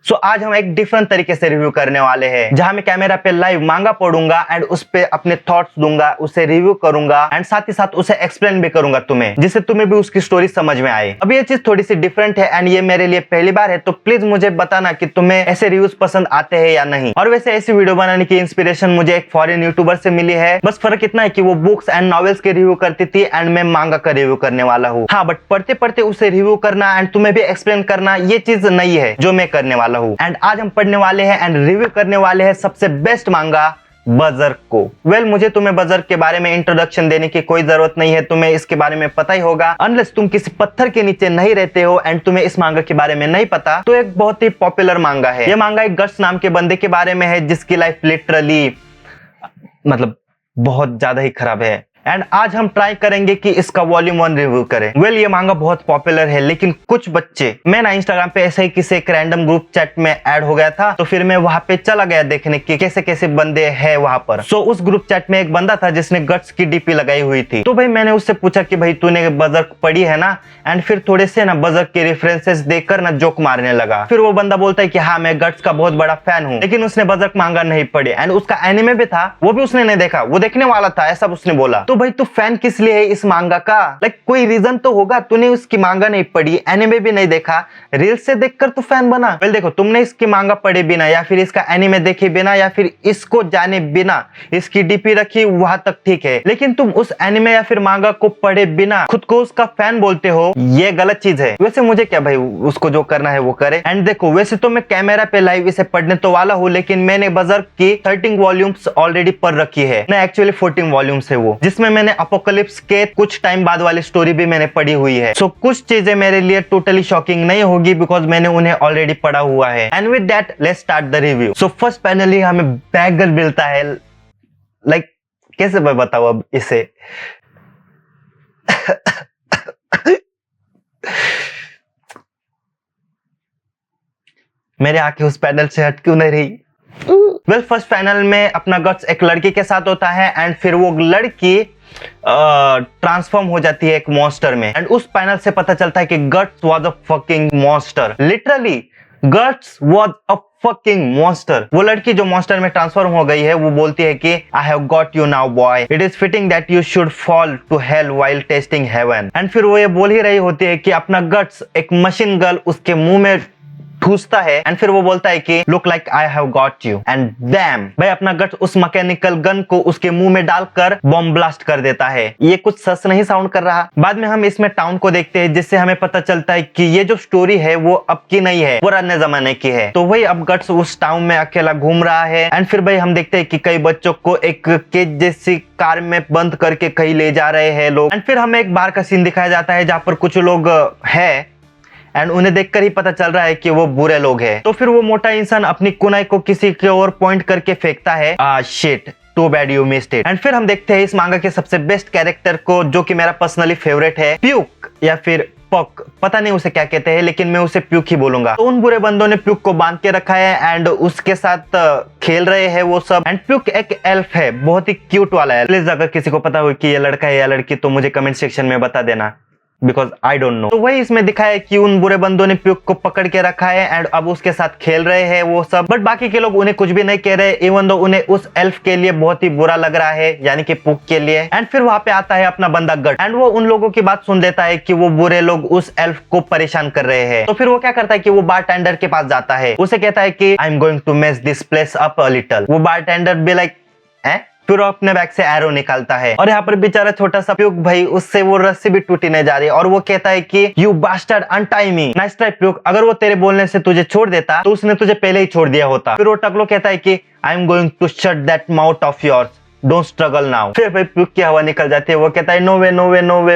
सो आज हम एक डिफरेंट तरीके से रिव्यू करने वाले हैं, जहां मैं कैमरा पे लाइव मांगा पढ़ूंगा एंड उस पे अपने थॉट्स दूंगा, उसे रिव्यू करूंगा एंड साथ ही साथ उसे एक्सप्लेन भी करूंगा तुम्हें, जिससे तुम्हें भी उसकी स्टोरी समझ में आए। अब ये चीज थोड़ी सी डिफरेंट है एंड ये मेरे लिए पहली बार है, तो प्लीज मुझे बताना कि तुम्हें ऐसे रिव्यूज पसंद आते हैं या नहीं। और वैसे ऐसी वीडियो बनाने की इंस्पिरेशन मुझे एक फॉरेन यूट्यूबर से मिली है, बस फर्क इतना है कि वो बुक्स एंड नॉवेल्स के रिव्यू करती थी एंड मैं मांगा का रिव्यू करने वाला हूँ। हाँ, बट पढ़ते पढ़ते उसे रिव्यू करना एंड तुम्हें भी एक्सप्लेन करना, ये चीज नहीं है जो मैं करने वाला हूँ। एंड आज हम पढ़ने वाले हैं एंड रिव्यू करने वाले हैं सबसे बेस्ट मांगा बर्ज़र्क को। वेल, मुझे तुम्हें बर्ज़र्क के बारे में इंट्रोडक्शन देने की कोई जरूरत नहीं है, तुम्हें इसके बारे में पता ही होगा। अनलेस तुम किसी पत्थर के नीचे नहीं रहते हो एंड तुम्हें इस मांगा के बारे में नहीं पता, तो एक बहुत ही पॉपुलर मांगा है। यह मांगा एक गट्स नाम के बंदे के बारे में है, जिसकी लाइफ लिटरली मतलब बहुत ज्यादा ही खराब है। एंड आज हम ट्राई करेंगे कि इसका वॉल्यूम 1 रिव्यू करें। वेल, ये मांगा बहुत पॉपुलर है, लेकिन कुछ बच्चे, मैं ना इंस्टाग्राम पे ऐसे ही किसी एक रैंडम ग्रुप चैट में ऐड हो गया था, तो फिर मैं वहां पे चला गया देखने कि कैसे कैसे बंदे हैं वहां पर। सो उस ग्रुप चैट में एक बंदा था जिसने गट्स की डीपी लगाई हुई थी। तो भाई मैंने उससे पूछा कि भाई तूने बर्ज़र्क पढ़ी है ना, एंड फिर थोड़े से ना बर्ज़र्क के रेफरेंसेस देखकर ना जोक मारने लगा। फिर वो बंदा बोलता है कि हाँ, मैं गट्स का बहुत बड़ा फैन हूँ, लेकिन उसने बर्ज़र्क मांगा नहीं पढ़ी एंड उसका एनिमे भी था, वो भी उसने नहीं देखा, वो देखने वाला था, ऐसा उसने बोला। तो भाई तू फैन किस लिए है इस मांगा का? लाइक कोई रीजन तो होगा, तूने उसकी मांगा नहीं पढ़ी, एनिमे भी नहीं देखा, रील्स से देखकर तू फैन बना। वेल देखो, तुमने इसकी मांगा पढ़े बिना या फिर इसका एनिमे देखे बिना या फिर इसको जाने बिना इसकी डीपी रखी, वहां तक ठीक है, लेकिन तुम उस एनिमे या फिर मांगा को पढ़े बिना खुद को उसका फैन बोलते हो, ये गलत चीज है। वैसे मुझे क्या भाई, उसको जो करना है वो करे। एंड देखो, वैसे तो मैं कैमरा पे लाइव इसे पढ़ने तो वाला हूँ, लेकिन मैंने बर्ज़र्क की 13 वॉल्यूम्स ऑलरेडी पढ़ रखी है ना, एक्चुअली 14 वॉल्यूम्स है वो, जिसमें मैंने अपोकलिप्स के कुछ टाइम बाद वाली स्टोरी भी मैंने पढ़ी हुई है। सो कुछ चीजें मेरे लिए टोटली शॉकिंग नहीं होगी, बिकॉज मैंने उन्हें ऑलरेडी पढ़ा हुआ है। And with that let's start the review. So first finally हमें बैगर मिलता है। लाइक कैसे मैं बताऊं अब इसे मेरे आंखें उस पैनल से हट क्यों नहीं रही? वेल, फर्स्ट पैनल में अपना गट्स एक लड़की के साथ होता है एंड फिर वो लड़की ट्रांसफॉर्म हो जाती है एक मॉन्स्टर में। एंड उस पैनल से पता चलता है कि guts was a fucking monster. Literally guts was a fucking monster. वो लड़की जो मॉन्स्टर में ट्रांसफॉर्म हो गई है, वो बोलती है कि I have got you now boy, it is fitting that you should fall to hell while tasting heaven. And फिर वो ये बोल ही रही होती है कि अपना गट्स एक मशीन गर्ल उसके मुंह में ठूसता है एंड फिर वो बोलता है कि look like I have got you, and dam भाई अपना गट्स उस मैकेनिकल गन को उसके मुंह में डालकर बॉम्ब ब्लास्ट कर देता है। ये कुछ सच नहीं साउंड कर रहा? बाद में हम इसमें टाउन को देखते हैं, जिससे हमें पता चलता है कि ये जो स्टोरी है वो अब की नहीं है, पुराने जमाने की है। तो वही अब गट्स उस टाउन में अकेला घूम रहा है एंड फिर भाई हम देखते हैं कि कई बच्चों को एक केज जैसी कार में बंद करके कहीं ले जा रहे हैं लोग। एंड फिर हमें एक बार का सीन दिखाया जाता है, जहां पर कुछ लोग है एंड उन्हें देखकर ही पता चल रहा है कि वो बुरे लोग हैं। तो फिर वो मोटा इंसान अपनी कुनाई को किसी की ओर पॉइंट करके फेंकता है, shit, too bad you missed it. And फिर हम देखते हैं इस मांगा के सबसे बेस्ट कैरेक्टर को, जो कि मेरा पर्सनली फेवरेट है, प्यूक या फिर पक, पता नहीं उसे क्या कहते हैं, लेकिन मैं उसे प्यूक ही बोलूंगा। तो उन बुरे बंदों ने प्यूक को बांध के रखा है एंड उसके साथ खेल रहे हैं वो सब। एंड प्यूक एक एल्फ है, बहुत ही क्यूट वाला है। प्लीज अगर किसी को पता हो कि ये लड़का है या लड़की, तो मुझे कमेंट सेक्शन में बता देना, बिकॉज आई डोंट नो। तो वही इसमें दिखाया है कि उन बुरे बंदों ने प्यूक को पकड़ के रखा है एंड अब उसके साथ खेल रहे हैं वो सब, बट बाकी के लोग उन्हें कुछ भी नहीं कह रहे, इवन दो उन्हें उस एल्फ के लिए बहुत ही बुरा लग रहा है, यानी कि प्यूक के लिए। एंड फिर वहां पे आता है अपना बंदा गट एंड वो उन लोगों की बात सुन लेता है कि वो बुरे लोग उस एल्फ को परेशान कर रहे हैं। तो फिर वो क्या करता है कि वो बारटेंडर के पास जाता है, उसे कहता है कि I am going to mess this place up a little. वो बारटेंडर भी लाइक फिर अपने बैग से एरो निकालता है और यहाँ पर बेचारा छोटा सा प्यूक भाई, उससे वो रस्सी भी टूटी नहीं जा रही और वो कहता है कि you bastard untie me. Nice try Puck, अगर वो तेरे बोलने से तुझे छोड़ देता तो उसने तुझे पहले ही छोड़ दिया होता। फिर वो टकलो कहता है कि I am going to shut that mouth of yours, don't struggle now. फिर भाई प्यूक की हवा निकल जाती है, वो कहता है नो वे नो वे नो वे।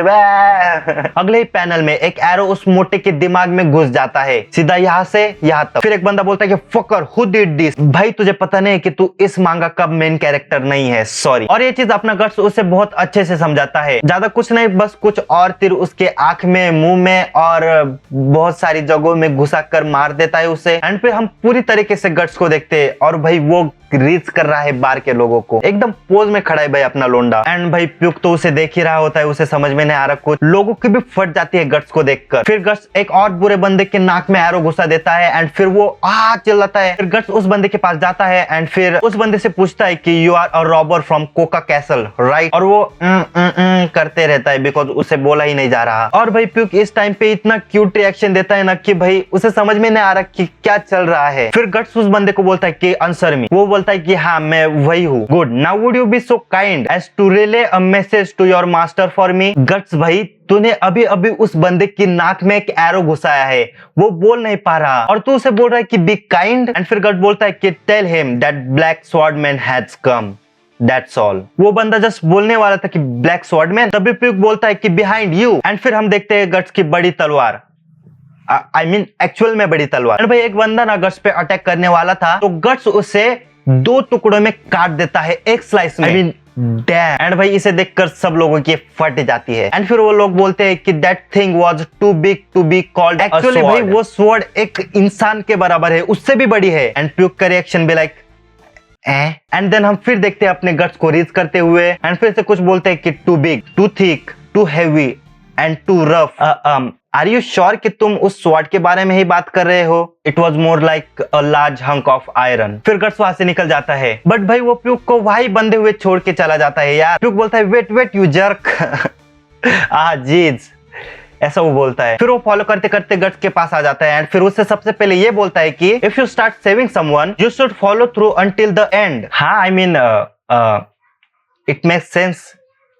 अगले ही पैनल में एक एरो उस मोटे के दिमाग में घुस जाता है, सीधा यहाँ से यहाँ तक। फिर एक बंदा बोलता है कि फकर हु डिड दिस, भाई तुझे पता नहीं है कि तू इस मांगा का मेन कैरेक्टर नहीं है, सॉरी। और ये चीज अपना गट्स उसे बहुत अच्छे से समझाता है, ज्यादा कुछ नहीं, बस कुछ और तीर उसके आंख में, मुंह में और बहुत सारी जगहों में घुसा कर मार देता है उसे। एंड फिर हम पूरी तरीके से गट्स को देखते हैं और भाई वो रीच कर रहा है बार के लोगों को, एकदम पोज में खड़ा है भाई अपना लोंडा। एंड भाई प्यूक तो उसे देख ही रहा होता है, उसे समझ में नहीं आ रहा कुछ, लोगों की भी फट जाती है गट्स को देखकर। फिर गट्स एक और बुरे बंदे के नाक में एरो घुसा देता है एंड फिर वो चिल्लाता है। फिर गट्स उस बंदे के पास जाता है एंड फिर उस बंदे से पूछता है कि you are a robber from Koka Castle right, और वो करते रहता है बिकॉज उसे बोला ही नहीं जा रहा। और भाई प्यूक इस टाइम पे इतना क्यूट रिएक्शन देता है ना कि भाई उसे समझ में नहीं आ रहा कि क्या चल रहा है। फिर गट्स उस बंदे को बोलता है कि आंसर मी, वो बोलता है कि हाँ मैं वही हूँ। Good, now would you be so kind as to relay a message to your master for me. Guts भाई तूने अभी अभी उस बंदे की नाक में एक एरो घुसाया है, वो बोल नहीं पा रहा और तू उसे बोल रहा है कि बी काइंड। एंड फिर गट्स बोलता है कि tell him that black swordsman has come, that's all. वो बंदा जस्ट बोलने वाला था कि ब्लैक स्वॉर्डमैन, तभी प्यूक बोलता है कि बिहाइंड यू। एंड फिर हम देखते हैं गट्स की बड़ी तलवार, आई मीन एक्चुअल में बड़ी तलवार। भाई एक बंदा ना गट्स पे अटैक करने वाला था तो गट्स उसे 2 टुकड़ों में काट देता है एक स्लाइस में। I mean dam. एंड भाई इसे देखकर सब लोगों की फट जाती है। एंड फिर वो लोग बोलते हैं कि that thing was too big to be called. Actually भाई वो स्वॉर्ड एक इंसान के बराबर है, उससे भी बड़ी है। एंड प्यूक का रिएक्शन भी लाइक एंड देन हम फिर देखते हैं अपने गट्स को रीच करते हुए एंड फिर से कुछ बोलते हैं कि too big, too thick, too heavy and too rough. Are you sure कि तुम उस स्वॉर्ड के बारे में ही बात कर रहे हो? It was more like a large hunk of iron. फिर गट्स वहां से निकल जाता है बट भाई वो प्यूक को वही बंधे हुए छोड़ के चला जाता है यार। प्यूक बोलता है वेट वेट यू जर्क जीज, ऐसा वो बोलता है। फिर वो फॉलो करते करते गट्स के पास आ जाता है एंड फिर उससे सबसे पहले ये बोलता है कि if you start saving someone you should follow through until the end. हाँ I mean it makes sense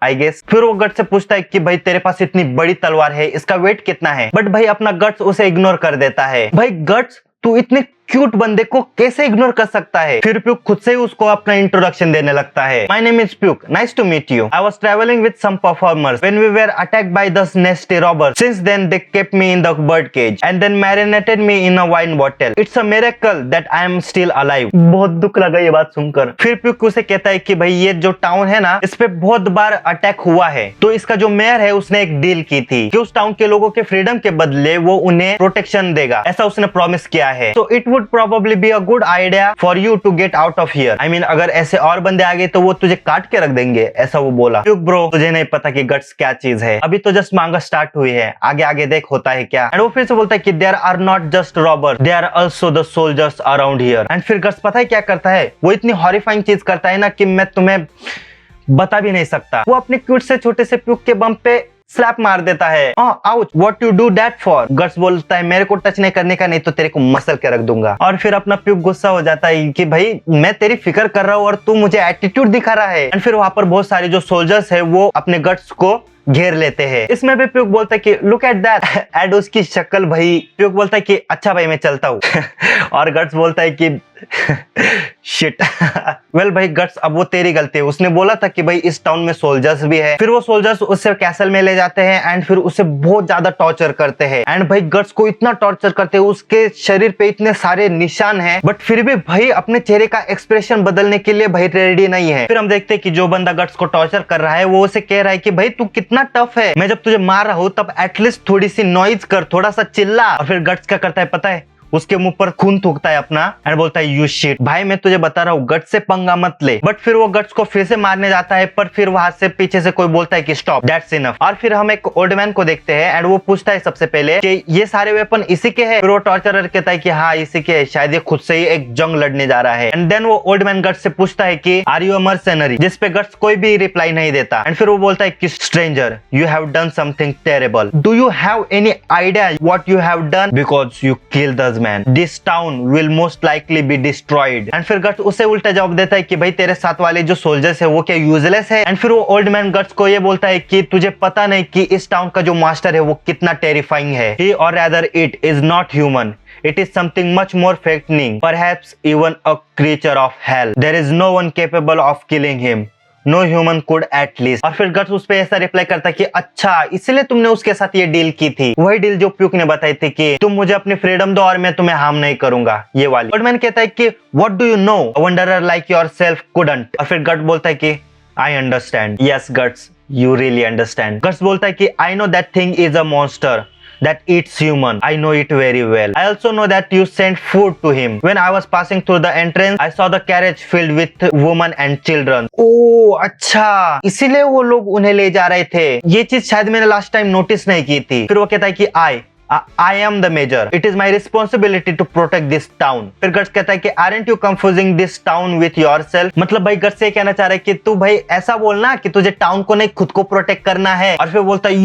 I guess. फिर वो गट्स से पूछता है कि भाई तेरे पास इतनी बड़ी तलवार है, इसका वेट कितना है? बट भाई अपना गट्स उसे इग्नोर कर देता है। भाई गट्स तू इतने क्यूट बंदे को कैसे इग्नोर कर सकता है? फिर प्यूक खुद से ही उसको अपना इंट्रोडक्शन देने लगता है। My name is Puck, nice to meet you. I was travelling with some performers when we were attacked by the nasty robbers. Since then they kept me in the bird cage and then marinated me in a wine bottle. It's a miracle that I am still alive. बहुत दुख लगा ये बात सुनकर। फिर puke उसे कहता है कि भाई ये जो टाउन है ना, इस पे बहुत बार अटैक हुआ है, तो इसका जो मेयर है उसने एक डील की थी कि उस टाउन के लोगों के फ्रीडम के बदले वो उन्हें प्रोटेक्शन देगा, ऐसा उसने प्रॉमिस किया है। So it would probably be a good idea for you to get out of here. I mean अगर ऐसे और बंदे आ गए तो वो तुझे काट के रख देंगे, ऐसा वो बोला। प्यूक ब्रो तुझे नहीं पता कि गट्स क्या चीज है, अभी तो जस्ट मांगा स्टार्ट हुई है, आगे आगे देख होता है क्या। एंड वो फिर से बोलता है कि there are not just robbers, there are also the soldiers around here. And फिर गट्स पता है क्या करता है? वो इतनी हॉरिफाइंग चीज करता है ना कि मैं तुम्हें बता भी नहीं सकता। वो अपने क्यूट से छोटे से प्यूक के बम पे स्लैप मार देता है। Ouch, what you do that for? Guts बोलता है मेरे को टच नहीं करने का, नहीं तो तेरे को मसल के रख दूंगा। और फिर अपना प्यूक गुस्सा हो जाता है कि भाई मैं तेरी फिक्र कर रहा हूँ और तू मुझे एटीट्यूड दिखा रहा है। एंड फिर वहां पर बहुत सारे जो सोल्जर्स है वो अपने गट्स को घेर लेते हैं। इसमें भी प्यूक बोलता है कि लुक एट दैट। एड उसकी शक्ल भाई। प्यूक बोलता है कि अच्छा भाई मैं चलता हूँ और गट्स बोलता है कि शिट वेल भाई गट्स अब वो तेरी गलती है, उसने बोला था कि भाई इस टाउन में सोल्जर्स भी है। फिर वो सोल्जर्स उससे कैसल में ले जाते हैं एंड फिर उसे बहुत ज्यादा टॉर्चर करते हैं। एंड भाई गट्स को इतना टॉर्चर करते हैं, उसके शरीर पे इतने सारे निशान हैं बट फिर भी भाई अपने चेहरे का एक्सप्रेशन बदलने के लिए भाई रेडी नहीं है। फिर हम देखते हैं कि जो बंदा गट्स को टॉर्चर कर रहा है वो उसे कह रहा है कि भाई तू कितना टफ है, मैं जब तुझे मार रहा हूँ तब एटलीस्ट थोड़ी सी नॉइज कर, थोड़ा सा चिल्ला। और फिर गट्स क्या करता है पता है? उसके मुंह पर खून थूकता है अपना एंड बोलता है यू शिट। भाई मैं तुझे बता रहा हूँ गट्स से पंगा मत ले। बट फिर वो गट्स को फिर से मारने जाता है पर फिर वहां से पीछे से कोई बोलता है कि स्टॉप, दैट्स इनफ। और फिर हम एक ओल्ड मैन को देखते हैं एंड वो पूछता है सबसे पहले कि ये सारे वेपन इसी के हैं? फिर वो टॉर्चरर कहता है कि हाँ इसी के है, शायद ये खुद से ही एक जंग लड़ने जा रहा है। एंड देन वो ओल्ड मैन गट्स से पूछता है कि आर यू अ मर्सेनरी? जिस पे गट्स कोई भी रिप्लाई नहीं देता। एंड फिर वो बोलता है कि stranger you have done something terrible, do you have any idea what you have done? Because you killed this man, this will most likely be destroyed. And फिर गट्स उसे उल्टा जवाब देता है कि भाई तेरे साथ वाले जो सोल्जर्स है वो क्या यूजलेस है? एंड फिर वो ओल्ड मैन गट्स को ये बोलता है कि तुझे पता नहीं कि इस टाउन का जो मास्टर है वो कितना टेरिफाइंग है। He or rather it is not human. It is something much more frightening, perhaps even a creature of hell. There is no one capable of killing him. No human could at least. और फिर guts उस पे ऐसा reply करता है कि अच्छा इसलिए तुमने उसके साथ ये डील की थी, वही डील जो प्यूक ने बताई थी कि तुम मुझे अपनी फ्रीडम दो और मैं तुम्हें हार्म नहीं करूंगा, ये वाली। ओल्ड मैन कहता है कि what do you know, a wanderer like yourself couldn't. और फिर गट्स बोलता है कि I understand. Yes guts, you really understand. Guts बोलता है कि I know that thing is a monster, that eats human. I know it very well. I also know that you sent food to him. When I was passing through the entrance, I saw the carriage filled with women and children. ओह अच्छा, इसीलिए वो लोग उन्हें ले जा रहे थे। ये चीज शायद मैंने लास्ट टाइम नोटिस नहीं की थी। फिर वो कहता है कि I am the major. It is my responsibility to protect this town. फिर गट्स कहता है कि aren't you confusing this town with yourself? मतलब भाई गट्स ये कहना चाह रहा है कि तू भाई ऐसा बोलना कि तुझे टाउन को नहीं खुद को प्रोटेक्ट करना है। और फिर बोलता है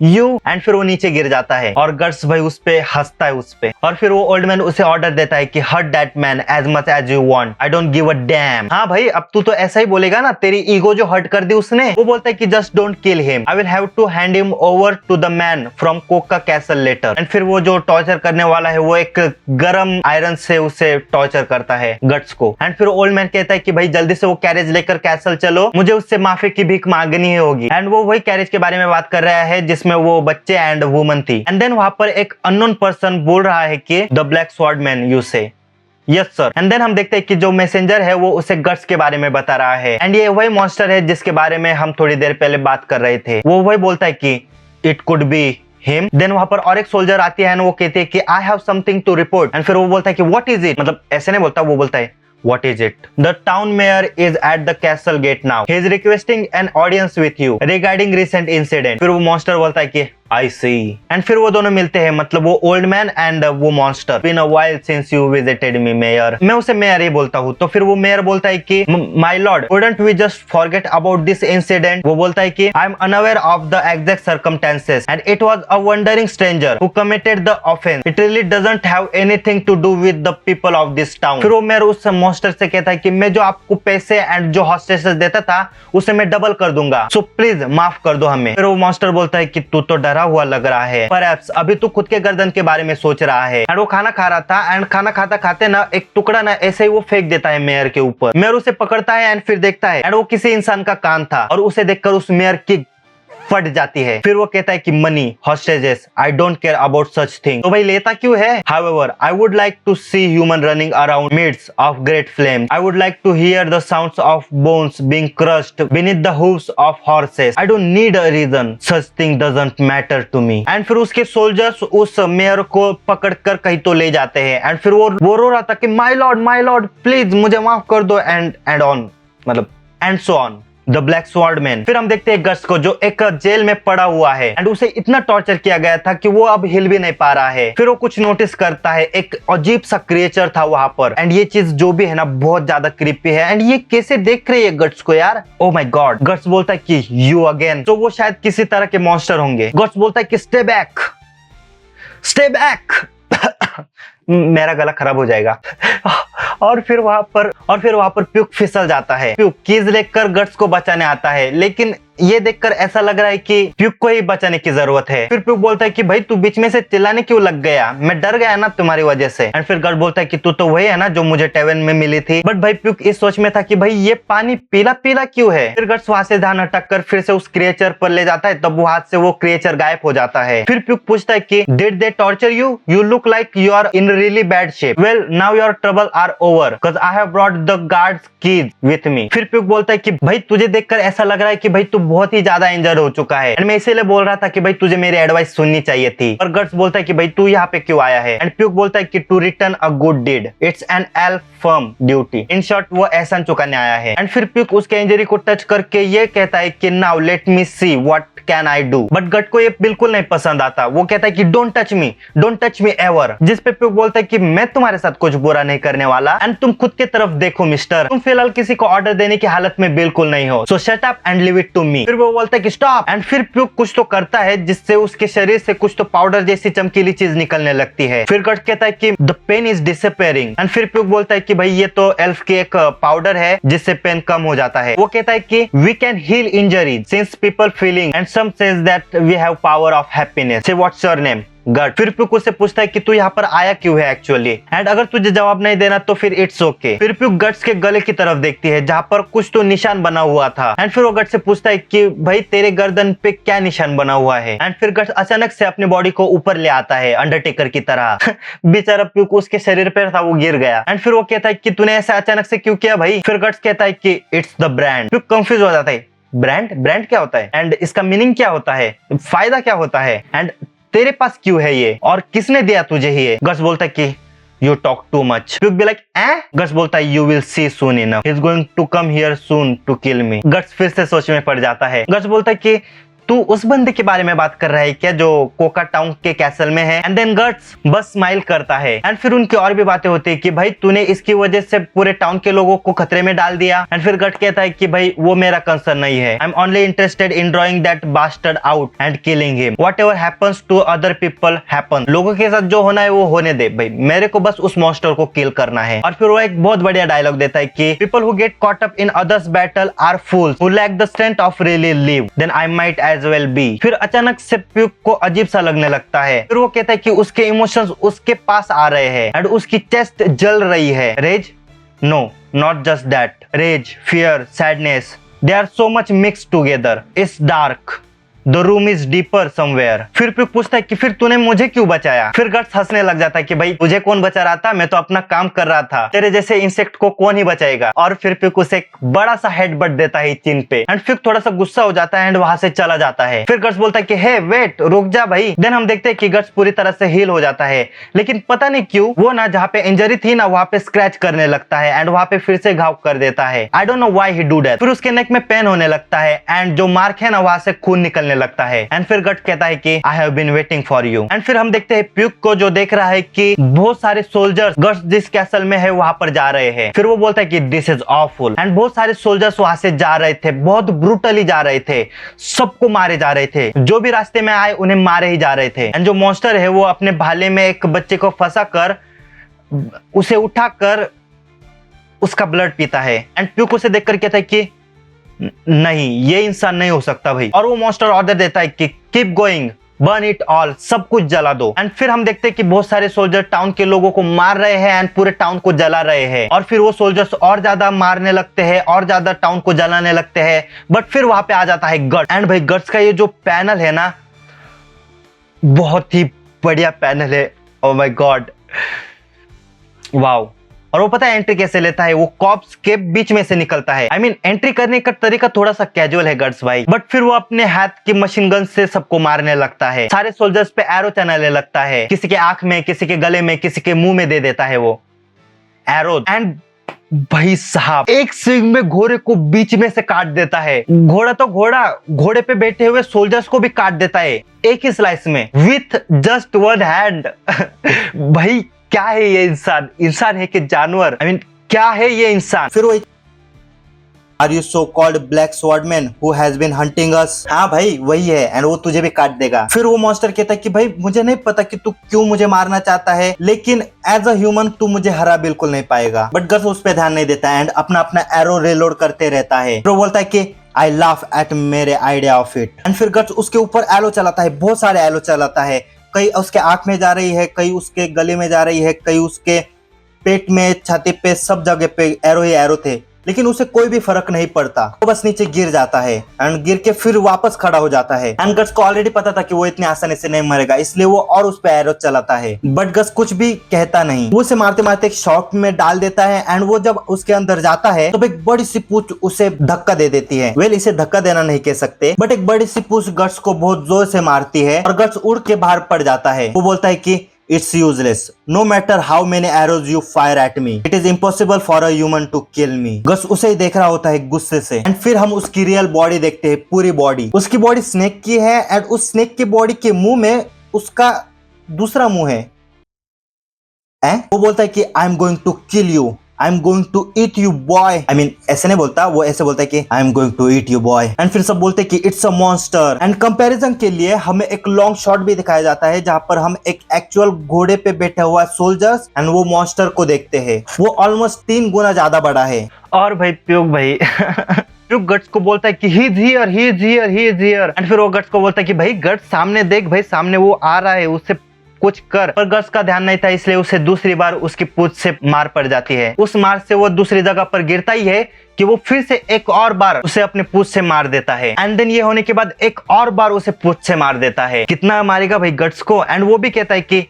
यू एंड फिर वो नीचे गिर जाता है और गट्स भाई उस पे हंसता है उस पे। और फिर वो ओल्ड मैन उसे ऑर्डर देता है कि hurt that man as much as you want, I don't give a damn. हाँ भाई अब तू तो ऐसा ही बोलेगा ना, तेरी ईगो जो हर्ट कर दी उसने। वो बोलता है कि just don't kill him, I will have to hand him over to the man from Koka Castle later. And फिर वो जो टॉर्चर करने वाला है वो एक गरम आयरन से उसे टॉर्चर करता है गट्स को। एंड फिर ओल्ड मैन कहता है कि भाई जल्दी से वो कैरेज लेकर कैसल चलो, मुझे उससे माफी की भीख मांगनी होगी। एंड वो वही कैरेज के बारे में बात कर रहा है जिसमें वो बच्चे एंड वुमन थी। एंड देन वहां पर एक अननोन पर्सन बोल रहा है कि the black swordsman you say. Yes sir. And then हम देखते हैं कि जो मैसेंजर है वो उसे गट्स के बारे में बता रहा है। एंड ये वही मॉन्स्टर है जिसके बारे में हम थोड़ी देर पहले बात कर रहे थे। वो वही बोलता है कि it could be him. Then वहां पर और एक सोल्जर आती है, वो कहती है कि I have something to report. And फिर वो बोलता है कि व्हाट इज इट, मतलब ऐसे नहीं बोलता, वो बोलता है What is it? The town mayor is at the castle gate now. He is requesting an audience with you regarding recent incident. फिर वो मॉन्स्टर बोलता है कि I see. And फिर वो दोनों मिलते हैं, मतलब वो ओल्ड मैन एंड वो monster. Been a while since you visited me, mayor. मैं उसे मेयर ही बोलता हूँ। तो फिर वो मेयर बोलता है कि My lord, wouldn't we just forget about this incident? वो बोलता है कि I'm unaware of the exact circumstances and it was a wandering stranger who committed the offense. It really doesn't have anything to do with the people of this town. फिर वो mayor उस monster से कहता है कि मैं जो आपको पैसे एंड जो हॉस्टेसेस देता था उसे मैं डबल कर दूंगा, सो प्लीज माफ कर दो हमें। फिर वो मॉन्स्टर बोलता है कि तू तो डरा हुआ लग रहा है, परहैप्स अभी तू खुद के गर्दन के बारे में सोच रहा है। एंड वो खाना खा रहा था एंड खाना खाता खाते ना एक टुकड़ा ना ऐसे ही वो फेंक देता है मेयर के ऊपर। मेयर उसे पकड़ता है एंड फिर देखता है एंड वो किसी इंसान का कान था और उसे देखकर उस मेयर की फट जाती है। फिर वो कहता है कि money hostages, I don't care about such thing. तो भाई लेता क्यों है? However I would like to see human running around midst of great flames. I would like to hear the sounds of bones being crushed beneath the hooves of horses. I don't need a reason, such thing doesn't matter to me. And फिर उसके soldiers उस mayor को पकड़कर कहीं तो ले जाते हैं एंड फिर वो रो रहा था कि माय लॉर्ड प्लीज मुझे माफ कर दो एंड ऑन, मतलब and so on the black sword man. फिर हम देखते हैं गट्स को जो एक जेल में पड़ा हुआ है एंड उसे इतना टॉर्चर किया गया था कि वो अब हिल भी नहीं पा रहा है। फिर वो कुछ नोटिस करता है, एक अजीब सा क्रिएचर था वहां पर एंड ये चीज जो भी है ना बहुत ज्यादा क्रीपी है। एंड ये कैसे देख रही है गट्स को यार, ओ माय गॉड। गट्स बोलता है कि यू अगेन, तो वो शायद किसी तरह के मॉन्स्टर होंगे। गट्स बोलता है कि स्टे बैक मेरा गला खराब हो जाएगा। और फिर वहां पर प्यूक फिसल जाता है। प्यूक कीज लेकर गट्स को बचाने आता है, लेकिन ये देखकर ऐसा लग रहा है कि प्यूक को ही बचाने की जरूरत है। फिर प्यूक बोलता है कि भाई तू बीच में से चिल्लाने क्यों लग गया, मैं डर गया ना तुम्हारी वजह से। एंड फिर गट्स बोलता है कि तू तो वही है ना जो मुझे टेवन में मिली थी। बट भाई प्यूक इस सोच में था कि भाई ये पानी पीला पीला क्यों है। फिर गट्स वहां से ध्यान हटक कर फिर से उस क्रिएचर पर ले जाता है, तब वो हाथ से वो क्रिएचर गायब हो जाता है। फिर प्यूक पूछता है कि did they torture you look like you are in really bad shape. Well now your trouble are over because I have brought the guards keys with me. फिर प्यूक बोलता है कि भाई तुझे देखकर ऐसा लग रहा है कि भाई तू बहुत ही ज्यादा इंजर्ड हो चुका है एंड मैं इसीलिए बोल रहा था कि भाई तुझे मेरी एडवाइस सुननी चाहिए थी। और गट्स बोलता है कि भाई तू यहाँ पे क्यों आया है। एंड प्यूक बोलता है कि to return a good deed, it's an elf firm duty. In short वो एहसान चुकाने आया है। एंड फिर प्यूक उसके इंजरी को टच करके ये कहता है कि now let me see what can I do. But Guts को ये बिल्कुल नहीं पसंद आता। वो कहता है कि डोंट टच मी एवर। जिस पे प्यूक बोलता है कि मैं तुम्हारे साथ कुछ बुरा नहीं करने वाला एंड तुम खुद की तरफ देखो मिस्टर, तुम फिलहाल किसी को ऑर्डर देने की हालत में बिल्कुल नहीं हो, so shut up and leave it to me. फिर वो बोलता है कि स्टॉप। एंड फिर प्यूक कुछ तो करता है जिससे उसके शरीर से कुछ तो पाउडर जैसी चमकीली चीज निकलने लगती है। फिर गट कहता है कि the pain is disappearing. And फिर प्यूक बोलता है कि भाई ये तो एल्फ की एक पाउडर है जिससे पेन कम हो जाता है। वो कहता है कि we can heal injuries since people feeling and some says that we have power of happiness. Say what's your name? Guts. फिर प्यूक उससे पूछता है कि तू यहाँ पर आया क्यों है एक्चुअली, एंड अगर तुझे जवाब नहीं देना तो फिर इट्स ओके। फिर प्यूक गट्स के गले की तरफ देखती है जहाँ पर कुछ तो निशान बना हुआ था। एंड फिर वो गट्स से पूछता है कि भाई तेरे गर्दन पे क्या निशान बना हुआ है। एंड फिर गट्स अचानक से अपनी बॉडी को ऊपर ले आता है अंडरटेकर की तरह। बेचारा प्यूक उसके शरीर पर था, वो गिर गया। एंड फिर वो कहता है कि तूने ऐसा अचानक से क्यों किया भाई। फिर गट्स कहता है कि it's the brand. Puke confuse हो जाता है, ब्रांड क्या होता है एंड इसका मीनिंग क्या होता है, फायदा क्या होता है। एंड तेरे पास क्यों है ये, और किसने दिया तुझे ये? गट्स बोलता है कि You talk too much. Puke be like, eh? Guts बोलता है You will see soon enough. He's going to come here soon to kill me. Guts फिर से सोच में पड़ जाता है। Guts बोलता है कि तू उस बंदे के बारे में बात कर रहा है क्या जो कोका टाउन के कैसल में है? एंड देन गट्स बस स्माइल करता है एंड फिर उनकी और भी बातें होती है कि भाई तूने इसकी वजह से पूरे टाउन के लोगों को खतरे में डाल दिया। एंड फिर गट्स कहता है कि भाई वो मेरा कंसर्न नहीं है, I am only interested in drawing that bastard out and killing him. Whatever happens to other people happen. लोगों के साथ जो होना है वो होने दे भाई, मेरे को बस उस मॉन्स्टर को किल करना है। और फिर वो एक बहुत बढ़िया डायलॉग देता है कि people who get caught up in others battle are fools who lack the strength of really live, then I might as well be. फिर अचानक से प्यूक को अजीब सा लगने लगता है। फिर वो कहता है कि उसके इमोशंस उसके पास आ रहे हैं एंड उसकी चेस्ट जल रही है। Rage? No, not just that. Rage, fear, sadness, they are so much mix together. It's dark, the room is deeper somewhere. फिर प्यूक पूछता है कि फिर तूने मुझे क्यों बचाया? फिर गट्स हंसने लग जाता है कि भाई तुझे कौन बचा रहा था, मैं तो अपना काम कर रहा था, तेरे जैसे इंसेक्ट को कौन ही बचाएगा। और फिर प्यूक उसे एक बड़ा सा हेडबट देता है चिन पे एंड फिर थोड़ा सा गुस्सा हो जाता है एंड वहां से चला जाता है। फिर गट्स बोलता है कि हे वेट, रुक जा भाई। देन हम देखते हैं कि गट्स पूरी तरह से हील हो जाता है, लेकिन पता नहीं क्यों वो ना जहाँ पे इंजरी थी ना वहां पे स्क्रैच करने लगता है एंड वहां पे फिर से घाव कर देता है। I don't know why he do that. फिर उसके नेक में पेन होने लगता है एंड जो मार्क है ना वहां से खून निकलने लगता है एंड फिर गट कहता है कि I have been waiting for you. And फिर हम देखते हैं प्यूक को जो देख रहा है कि बहुत सारे सोल्जर्स गट्स जिस कैसल में है वहां पर जा रहे हैं। फिर वो बोलता है कि दिस इज ऑफुल एंड बहुत सारे सोल्जर्स वहां से जा रहे थे, बहुत ब्रूटली जा रहे थे, सबको मारे जा रहे थे, जो भी रास्ते में आए उन्हें मारे ही जा रहे थे। एंड जो मॉन्स्टर है वो अपने भाले में एक बच्चे को फंसा कर उसे उठाकर उसका ब्लड पीता है एंड प्यूक उसे देखकर कहता है कि नहीं, ये इंसान नहीं हो सकता भाई। और वो मॉन्स्टर ऑर्डर देता है कि keep going, burn it all, सब कुछ जला दो। एंड फिर हम देखते हैं कि बहुत सारे सोल्जर टाउन के लोगों को मार रहे हैं एंड पूरे टाउन को जला रहे हैं। और फिर वो सोल्जर्स और ज्यादा मारने लगते हैं और ज्यादा टाउन को जलाने लगते हैं। बट फिर वहां पे आ जाता है गट्स एंड भाई गट्स का ये जो पैनल है ना बहुत ही बढ़िया पैनल है। Oh my God, wow. और वो पता है एंट्री कैसे लेता है? वो कॉप्स के बीच में से निकलता है। आई मीन एंट्री करने का तरीका थोड़ा सा कैजुअल है गट्स भाई, बट फिर वो अपने हाथ की मशीन गन से सबको मारने लगता है। सारे सोल्जर्स पे एरो चलाने लगता है, किसी के आंख में, किसी के गले में, किसी के मुंह में दे देता है वो एरो। एंड भाई साहब एक स्विंग में घोड़े को बीच में से काट देता है। घोड़ा तो घोड़ा, घोड़े पे बैठे हुए सोल्जर्स को भी काट देता है एक ही स्लाइस में विथ जस्ट वन हैंड। भाई क्या है ये इंसान? इंसान है कि जानवर? आई मीन क्या है ये इंसान? फिर वो are you so called black swordsman who has been hunting us? हाँ भाई वही है एंड वो तुझे भी काट देगा। फिर वो मॉन्स्टर कहता है कि भाई मुझे नहीं पता कि तू क्यों मुझे मारना चाहता है, लेकिन एज अ ह्यूमन तू मुझे हरा बिल्कुल नहीं पाएगा। बट गट्स उस पर ध्यान नहीं देता एंड अपना अपना एरो रिलोड करते रहता है। फिर वो बोलता है कि आई लाफ एट मेरे आइडिया ऑफ इट। एंड फिर गट्स उसके ऊपर एरो चलाता है, बहुत सारे एरो चलाता है। कई उसके आंख में जा रही है, कई उसके गले में जा रही है, कई उसके पेट में, छाती पे, सब जगह पे एरो ही एरो थे, लेकिन उसे कोई भी फर्क नहीं पड़ता। वो बस नीचे गिर जाता है एंड गिर के फिर वापस खड़ा हो जाता है। एंड गट्स को ऑलरेडी पता था कि वो इतनी आसानी से नहीं मरेगा, इसलिए वो और उस पे एरो चलाता है। बट गट्स कुछ भी कहता नहीं, वो उसे मारते मारते एक शॉक में डाल देता है। एंड वो जब उसके अंदर जाता है तो एक बड़ी सी पूंछ उसे धक्का दे देती है। वेल इसे धक्का देना नहीं कह सकते, बट एक बड़ी सी पूंछ गट्स को बहुत जोर से मारती है और गट्स उड़ के बाहर पड़ जाता है। वो बोलता है कि It's useless. No matter how many arrows you fire at me, it is impossible for a human to kill me. Guts उसे ही देख रहा होता है गुस्से से। एंड फिर हम उसकी रियल बॉडी देखते हैं, पूरी बॉडी। उसकी बॉडी स्नेक की है एंड उस स्नेक की बॉडी के मुंह में उसका दूसरा मुंह है। वो बोलता है कि I am going to kill you, I am going to eat you boy. I mean ऐसे नहीं बोलता, वो ऐसे बोलता है कि I am going to eat you boy. And फिर सब बोलते हैं कि it's a monster. And comparison के लिए हमें एक लॉन्ग शॉट भी दिखाया जाता है जहां पर हम एक एक्चुअल घोड़े पे बैठा हुआ सोल्जर्स एंड वो मॉन्स्टर को देखते हैं। वो ऑलमोस्ट 3 गुना ज्यादा बड़ा है। और भाई प्यूक भाई प्यूक गट्स को बोलता है कि he is here, he is here, he is here. And फिर वो गट्स को बोलता है कि भाई गट्स सामने देख, भाई सामने वो आ रहा है, उससे कुछ कर। पर गट्स का ध्यान नहीं था, इसलिए उसे दूसरी बार उसकी पूंछ से मार पड़ जाती है। उस मार से वो दूसरी जगह पर गिरता ही है कि वो फिर से एक और बार उसे अपने पूंछ से मार देता है। एंड देन ये होने के बाद एक और बार उसे पूंछ से मार देता है। कितना मारेगा भाई गट्स को? एंड वो भी कहता है कि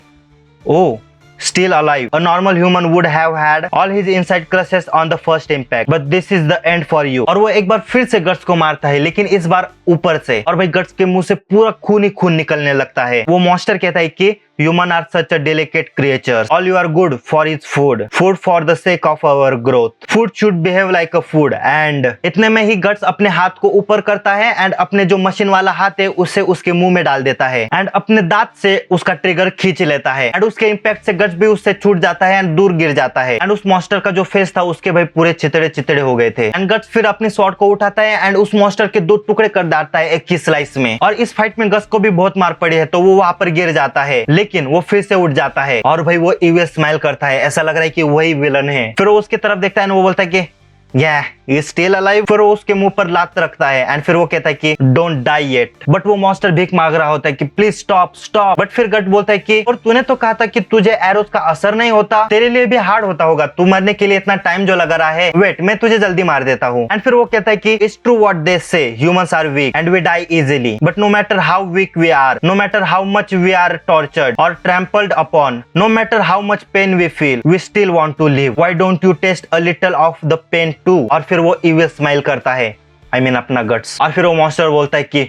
ओ still alive. A normal human would have had all his inside crushes on the first impact, but this is the end for you. और वो एक बार फिर से गट्स को मारता है, लेकिन इस बार ऊपर से, और भाई गट्स के मुंह से पूरा खून ही खून निकलने लगता है। वो मॉन्स्टर कहता है कि Human are such a delicate creatures. All you are good for is food. Food for the sake of our growth. Food should behave like a food. And इतने में ही गट्स अपने हाथ को ऊपर करता है एंड अपने जो मशीन वाला हाथ है उसे उसके मुंह में डाल देता है एंड अपने दांत से उसका ट्रिगर खींच लेता है एंड उसके इम्पैक्ट से गट्स भी उससे छूट जाता है एंड दूर गिर जाता है एंड उस मॉन्स्टर का जो फेस था उसके भाई पूरे चितड़े चितड़े हो गए थे एंड गट्स फिर अपनी स्वॉर्ड को उठाता है एंड उस मॉन्स्टर के 2 टुकड़े कर डालता है एक ही स्लाइस में। और इस फाइट में गट्स को भी बहुत मार पड़ी है तो वो वहां पर गिर जाता है, लेकिन वो फिर से उठ जाता है और भाई वो इविल स्माइल करता है, ऐसा लग रहा है कि वही विलन है। फिर वो उसकी तरफ देखता है और वो बोलता है कि ये स्टिल अलाइव। फिर वो उसके मुंह पर लात रखता है एंड फिर वो कहता है कि डोंट डाई येट, बट वो मॉन्स्टर भीख मांग रहा होता है कि प्लीज स्टॉप स्टॉप। बट फिर गट बोलता है कि और तूने तो कहा था कि तुझे एरोस का असर नहीं होता, तेरे लिए भी हार्ड होता होगा, तू मरने के लिए इतना टाइम जो लगा रहा है, वेट मैं तुझे जल्दी मार देता हूँ। एंड फिर वो कहता है कि it's true what they say, humans are weak and we die easily, but no matter how weak we are, no matter how much we are tortured और trampled upon, no matter how much pain we feel, we still want to live, why don't you taste a little of the pain too. और फिर वो evil smile करता है, I mean अपना guts. और फिर वो मॉन्स्टर बोलता है कि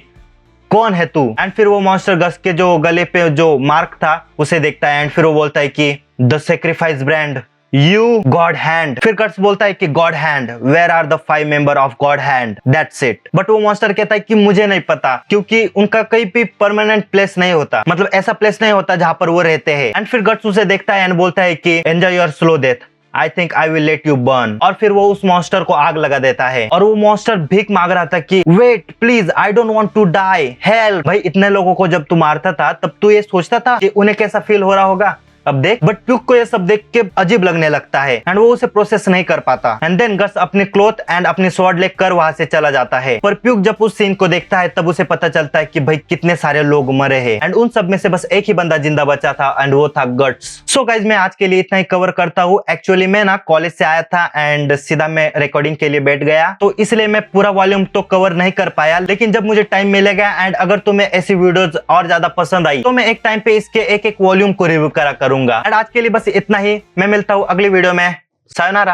कौन है तू। एंड फिर वो मॉन्स्टर गट्स के जो गले पे जो मार्क था उसे देखता है एंड फिर वो बोलता है कि the sacrifice brand you God Hand. फिर गट्स बोलता है कि God Hand, where are the 5 member of God Hand, that's it. But वो मॉन्स्टर कहता है कि मुझे नहीं पता, क्योंकि उनका कहीं भी परमानेंट प्लेस नहीं होता, मतलब ऐसा प्लेस नहीं होता जहां पर वो रहते हैं। एंड फिर गट्स उसे देखता है एंड बोलता है कि enjoy your slow death, I think I will let you burn। और फिर वो उस मॉन्स्टर को आग लगा देता है और वो मॉन्स्टर भीख मांग रहा था कि wait please I don't want to die, help. भाई इतने लोगों को जब तू मारता था तब तू ये सोचता था कि उन्हें कैसा फील हो रहा होगा, अब देख। बट प्यूक को ये सब देख के अजीब लगने लगता है एंड वो उसे प्रोसेस नहीं कर पाता एंड देन गट्स अपने क्लॉथ एंड अपनी स्वॉर्ड लेकर वहां से चला जाता है। पर प्यूक जब उस सीन को देखता है तब उसे पता चलता है कि भाई कितने सारे लोग मरे हैं एंड उन सब में से बस एक ही बंदा जिंदा बचा था एंड वो था गट्स। सो गाइज मैं आज के लिए इतना ही कवर करता हूँ। एक्चुअली मैं ना कॉलेज से आया था एंड सीधा मैं रिकॉर्डिंग के लिए बैठ गया, तो इसलिए मैं पूरा वॉल्यूम तो कवर नहीं कर पाया, लेकिन जब मुझे टाइम मिलेगा एंड अगर तुम्हें ऐसी वीडियोज और ज्यादा पसंद आई तो मैं एक टाइम पे इसके एक एक वॉल्यूम को रिव्यू करा करूंगा। एंड आज के लिए बस इतना ही, मैं मिलता हूँ अगली वीडियो में। सायोनारा।